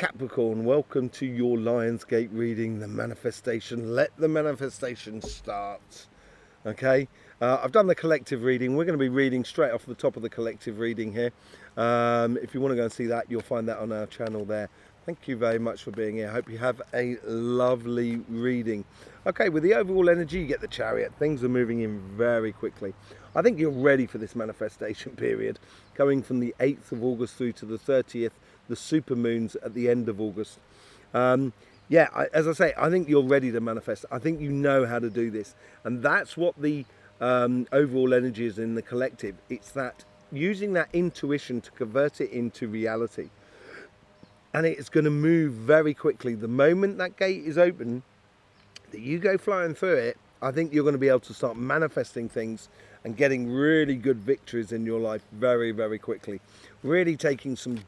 Capricorn, welcome to your Lionsgate reading, the manifestation. Let the manifestation start. Okay, I've done the collective reading. We're going to be reading straight off the top of the collective reading here. If you want to go and see that, you'll find that on our channel there. Thank you very much for being here. I hope you have a lovely reading. Okay, with the overall energy, you get the Chariot. Things are moving in very quickly. I think you're ready for this manifestation period, going from the 8th of August through to the 30th, the supermoons at the end of August. As I say, I think you're ready to manifest. I think you know how to do this. And that's what the overall energy is in the collective. It's that using that intuition to convert it into reality. And it's going to move very quickly. The moment that gate is open, that you go flying through it, I think you're going to be able to start manifesting things and getting really good victories in your life very, very quickly. Really taking some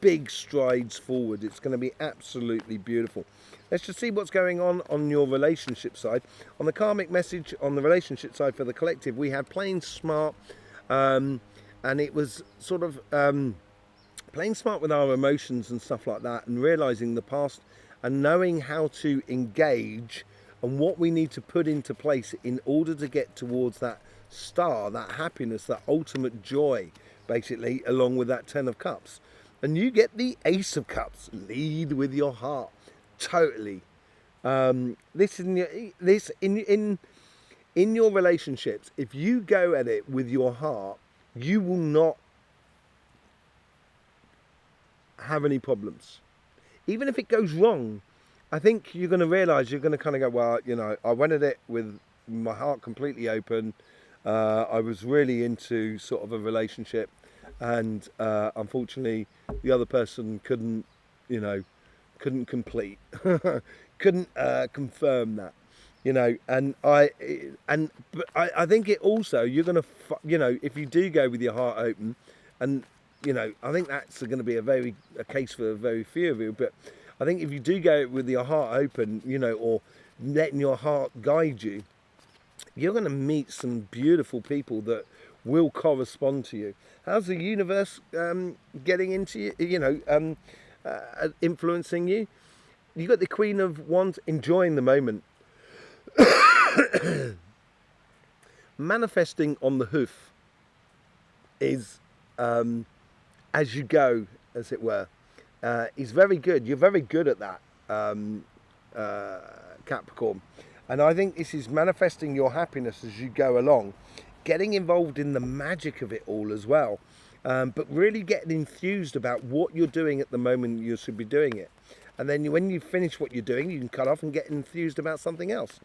big strides forward. It's going to be absolutely beautiful. Let's just see what's going on your relationship side. On the karmic message on the relationship side for the collective, we had playing smart, and it was sort of playing smart with our emotions and stuff like that, and realizing the past and knowing how to engage and what we need to put into place in order to get towards that star, that happiness, that ultimate joy, basically, along with that 10 of cups. And you get the Ace of Cups. Lead with your heart. Totally. In your relationships, if you go at it with your heart, you will not have any problems. Even if it goes wrong, I think you're going to realize, you're going to kind of go, well, you know, I went at it with my heart completely open. I was really into sort of a relationship, and unfortunately the other person couldn't complete couldn't confirm that, and I think it also, you're going to, if you do go with your heart open, and I think that's going to be a case for very few of you, but I think if you do go with your heart open, or letting your heart guide you, you're going to meet some beautiful people that will correspond to you. How's the universe getting into you, influencing you? You've got the Queen of Wands, enjoying the moment. Manifesting on the hoof is as you go, as it were, is very good. You're very good at that, Capricorn. And I think this is manifesting your happiness as you go along, getting involved in the magic of it all as well, but really getting enthused about what you're doing at the moment you should be doing it. And then when you finish what you're doing, you can cut off and get enthused about something else.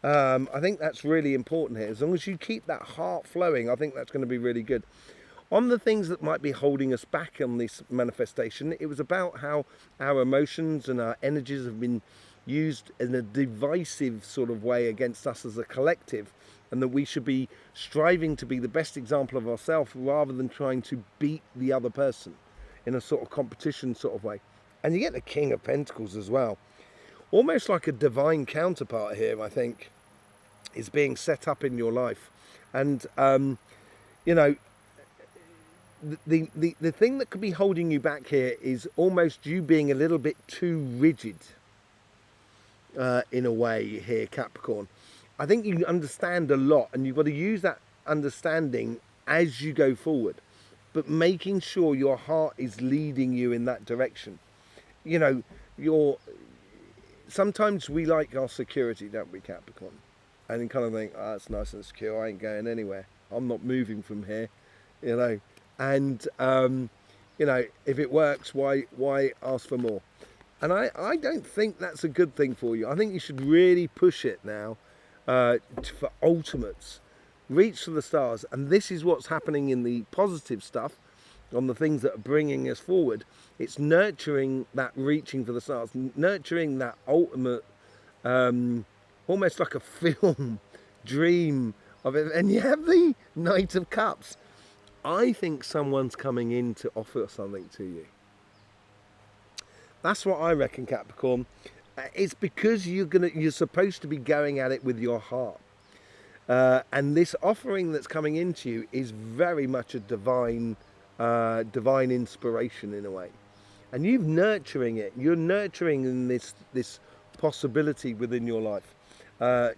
I think that's really important here. As long as you keep that heart flowing, I think that's going to be really good. On the things that might be holding us back on this manifestation, it was about how our emotions and our energies have been used in a divisive sort of way against us as a collective, and that we should be striving to be the best example of ourselves rather than trying to beat the other person in a sort of competition sort of way. And you get the King of Pentacles as well. Almost like a divine counterpart here, I think, is being set up in your life. And, the thing that could be holding you back here is almost you being a little bit too rigid, in a way here, Capricorn. I think you understand a lot, and you've got to use that understanding as you go forward, but making sure your heart is leading you in that direction. Sometimes we like our security, don't we, Capricorn? And you kind of think, oh, it's nice and secure, I ain't going anywhere, I'm not moving from here, and if it works, why ask for more? And I don't think that's a good thing for you. I think you should really push it now, for ultimates. Reach for the stars. And this is what's happening in the positive stuff, on the things that are bringing us forward. It's nurturing that reaching for the stars, nurturing that ultimate, almost like a film dream of it. And you have the Knight of Cups. I think someone's coming in to offer something to you. That's what I reckon, Capricorn. It's because you're supposed to be going at it with your heart. And this offering that's coming into you is very much a divine inspiration in a way. and you're nurturing it. You're nurturing this possibility within your life.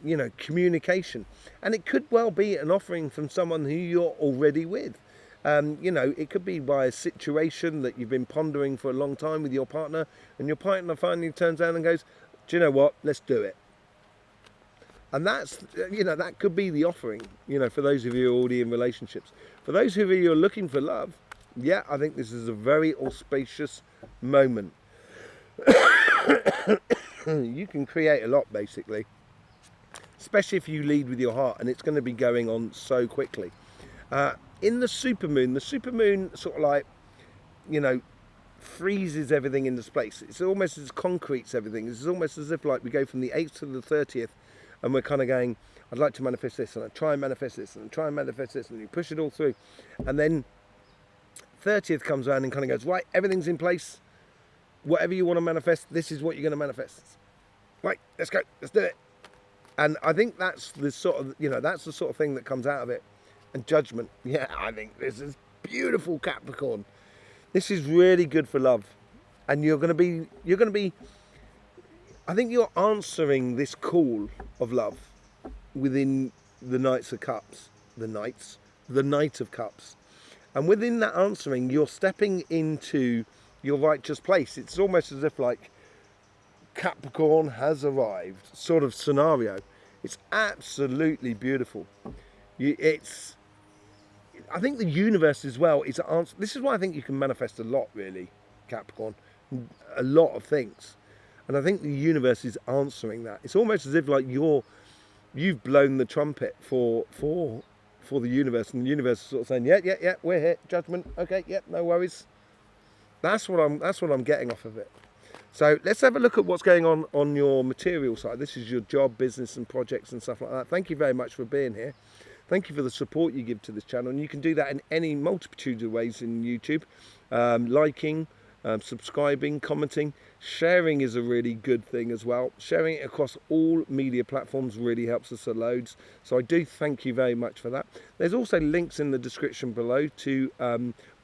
You know, communication, and it could well be an offering from someone who you're already with. You know, it could be by a situation that you've been pondering for a long time with your partner, and your partner finally turns around and goes, do you know what, let's do it. And that's, you know, that could be the offering, you know, for those of you already in relationships. For those of you who are looking for love, yeah, I think this is a very auspicious moment. You can create a lot, basically, especially if you lead with your heart, and it's going to be going on so quickly. In the supermoon sort of like, you know, freezes everything into place. It's almost as concretes everything. It's almost as if like we go from the 8th to the 30th, and we're kind of going, I'd like to manifest this, and I try and manifest this, and I try and manifest this, and you push it all through. And then 30th comes around and kind of goes, right, everything's in place. Whatever you want to manifest, this is what you're going to manifest. Right, let's go, let's do it. And I think that's the sort of, you know, that's the sort of thing that comes out of it. And judgment. Yeah, I think this is beautiful, Capricorn. This is really good for love. And you're going to be, I think you're answering this call of love within the Knights of Cups, the Knight of Cups. And within that answering, you're stepping into your righteous place. It's almost as if like Capricorn has arrived sort of scenario. It's absolutely beautiful. I think the universe as well is answer. This is why I think you can manifest a lot, really, Capricorn, a lot of things. And I think the universe is answering that. It's almost as if like you've blown the trumpet for the universe, and the universe is sort of saying, yeah, we're here, judgment, okay, yeah, no worries. That's what I'm getting off of it. So let's have a look at what's going on your material side. This is your job, business, and projects and stuff like that. Thank you very much for being here. Thank you for the support you give to this channel, and you can do that in any multitude of ways in YouTube. Liking, subscribing, commenting, sharing is a really good thing as well. Sharing it across all media platforms really helps us a loads. So I do thank you very much for that. There's also links in the description below to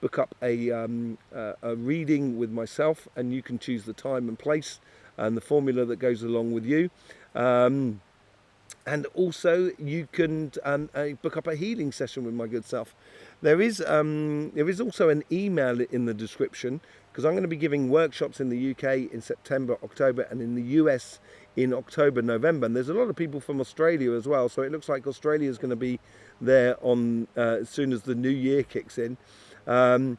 book up a reading with myself, and you can choose the time and place and the formula that goes along with you. And also you can book up a healing session with my good self. There is also an email in the description, because I'm going to be giving workshops in the UK in September, October, and in the US in October, November. And there's a lot of people from Australia as well, so it looks like Australia is going to be there on as soon as the new year kicks in. So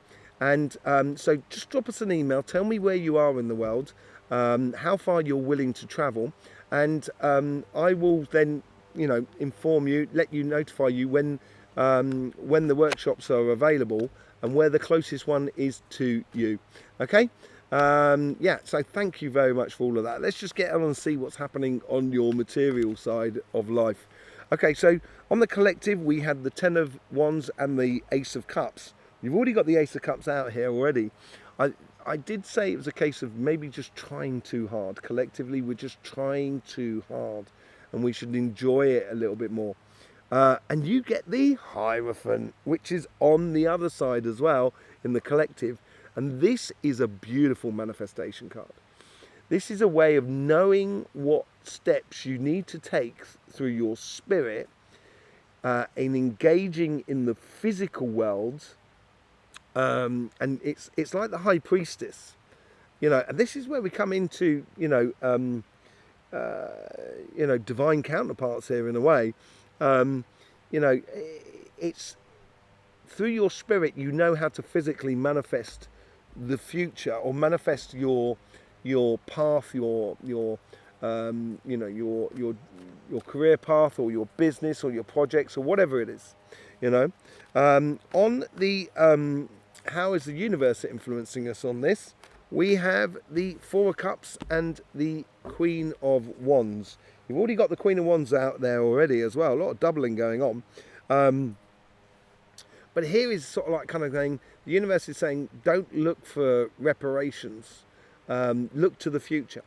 just drop us an email, tell me where you are in the world, how far you're willing to travel, and I will then, you know, inform you, notify you when the workshops are available and where the closest one is to you. Okay, yeah, so thank you very much for all of that. Let's just get on and see what's happening on your material side of life. Okay, so on the collective we had the 10 of Wands and the Ace of Cups. You've already got the Ace of Cups out here already. I did say it was a case of maybe just trying too hard. Collectively, we're just trying too hard, and we should enjoy it a little bit more. And you get the Hierophant, which is on the other side as well in the collective. And this is a beautiful manifestation card. This is a way of knowing what steps you need to take through your spirit in engaging in the physical world. And it's like the High Priestess, you know, and this is where we come into, divine counterparts here in a way. It's through your spirit, you know how to physically manifest the future, or manifest your path, your career path, or your business, or your projects, or whatever it is, you know. On the how is the universe influencing us on this? We have the 4 of Cups and the Queen of Wands. You've already got the Queen of Wands out there already as well. A lot of doubling going on. But here is sort of like kind of going, the universe is saying, don't look for reparations. Look to the future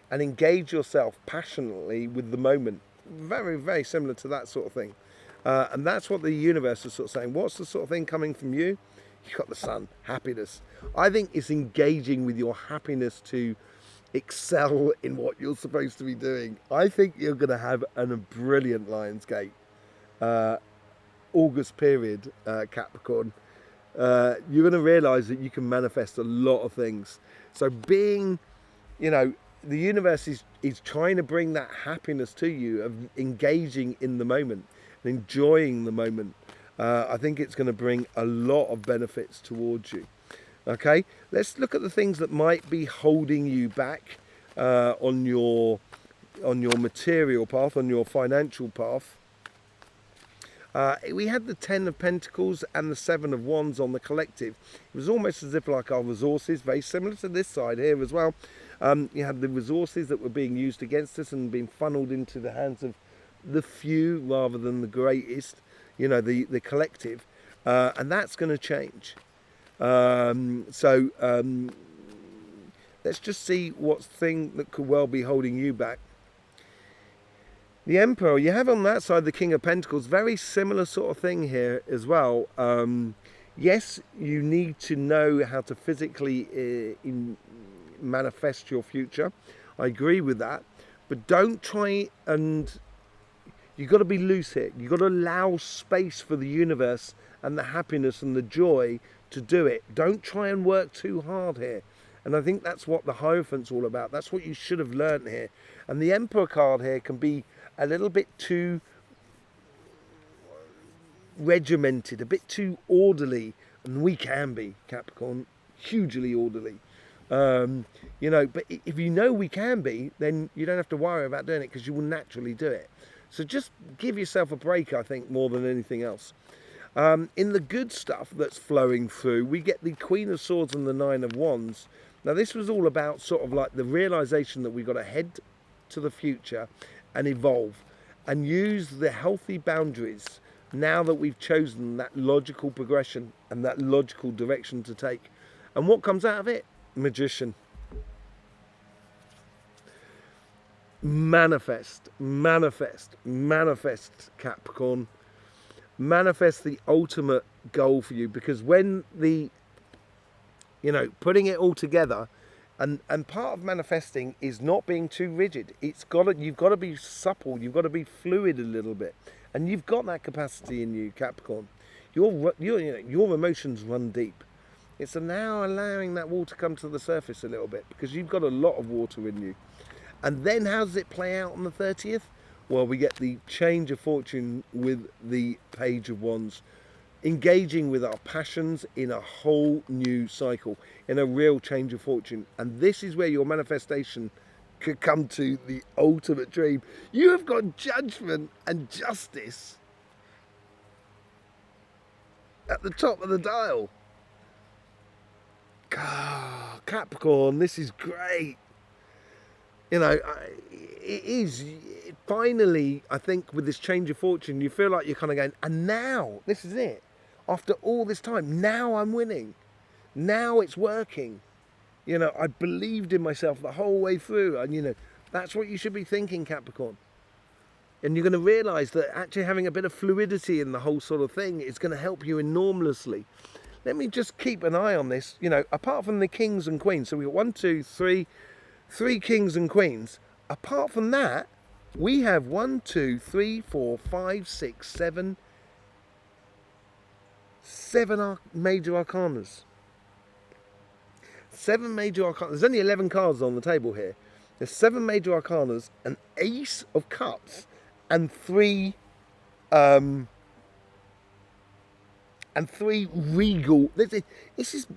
and engage yourself passionately with the moment. Very, very similar to that sort of thing. And that's what the universe is sort of saying. What's the sort of thing coming from you? You've got the Sun, happiness. I think it's engaging with your happiness to excel in what you're supposed to be doing. I think you're going to have a brilliant Lionsgate August period, Capricorn. You're going to realize that you can manifest a lot of things. So being, you know, the universe is trying to bring that happiness to you of engaging in the moment and enjoying the moment. I think it's going to bring a lot of benefits towards you. Okay, let's look at the things that might be holding you back on your material path, on your financial path. We had the 10 of Pentacles and the 7 of Wands on the collective. It was almost as if like our resources, very similar to this side here as well. You had the resources that were being used against us and being funneled into the hands of the few rather than the greatest, you know, the collective. And that's going to change. Let's just see what's thing that could well be holding you back. The Emperor, you have on that side the King of Pentacles, very similar sort of thing here as well. Yes, you need to know how to physically manifest your future. I agree with that. But don't try and... You've got to be loose here. You've got to allow space for the universe and the happiness and the joy to do it. Don't try and work too hard here. And I think that's what the Hierophant's all about. That's what you should have learned here. And the Emperor card here can be a little bit too regimented, a bit too orderly. And we can be, Capricorn, hugely orderly. You know, but if you know we can be, then you don't have to worry about doing it because you will naturally do it. So just give yourself a break, I think, more than anything else. In the good stuff that's flowing through, we get the Queen of Swords and the 9 of Wands. Now, this was all about sort of like the realization that we've got to head to the future and evolve and use the healthy boundaries now that we've chosen that logical progression and that logical direction to take. And what comes out of it? Magician. Manifest, manifest, manifest, Capricorn. Manifest the ultimate goal for you, because when the, you know, putting it all together, and part of manifesting is not being too rigid. You've got to be supple, you've got to be fluid a little bit, and you've got that capacity in you, Capricorn. Your emotions run deep. It's now allowing that water come to the surface a little bit, because you've got a lot of water in you. And then how does it play out on the 30th? Well, we get the change of fortune with the Page of Wands, engaging with our passions in a whole new cycle, in a real change of fortune. And this is where your manifestation could come to the ultimate dream. You have got judgment and justice at the top of the dial. Oh, Capricorn, this is great. You know, it is finally, I think, with this change of fortune, you feel like you're kind of going, and now, this is it. After all this time, now I'm winning. Now it's working. You know, I believed in myself the whole way through. And, you know, that's what you should be thinking, Capricorn. And you're going to realise that actually having a bit of fluidity in the whole sort of thing is going to help you enormously. Let me just keep an eye on this. You know, apart from the kings and queens, so we've got 3 kings and queens. Apart from that, we have 1, 2, 3, 4, 5, 6, 7 major arcanas. 7 major arcanas. There's only 11 cards on the table here. There's 7 major arcanas, an ace of cups, and 3 regal. This is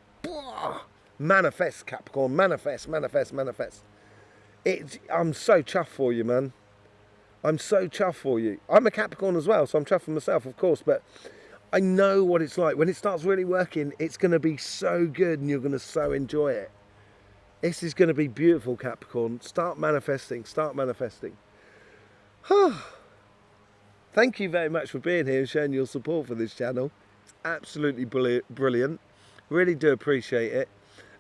manifest, Capricorn. Manifest, manifest, manifest. I'm so chuffed for you, man. I'm so chuffed for you. I'm a Capricorn as well, so I'm chuffed for myself, of course, but I know what it's like. When it starts really working, it's going to be so good and you're going to so enjoy it. This is going to be beautiful, Capricorn. Start manifesting. Start manifesting. Thank you very much for being here and showing your support for this channel. It's absolutely brilliant. Really do appreciate it.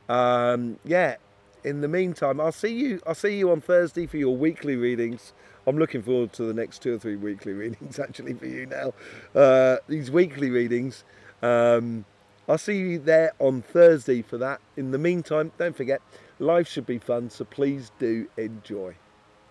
Yeah. In the meantime, I'll see you on Thursday for your weekly readings. I'm looking forward to the next 2 or 3 weekly readings actually for you now. These weekly readings, I'll see you there on Thursday for that. In the meantime, don't forget, life should be fun, so please do enjoy.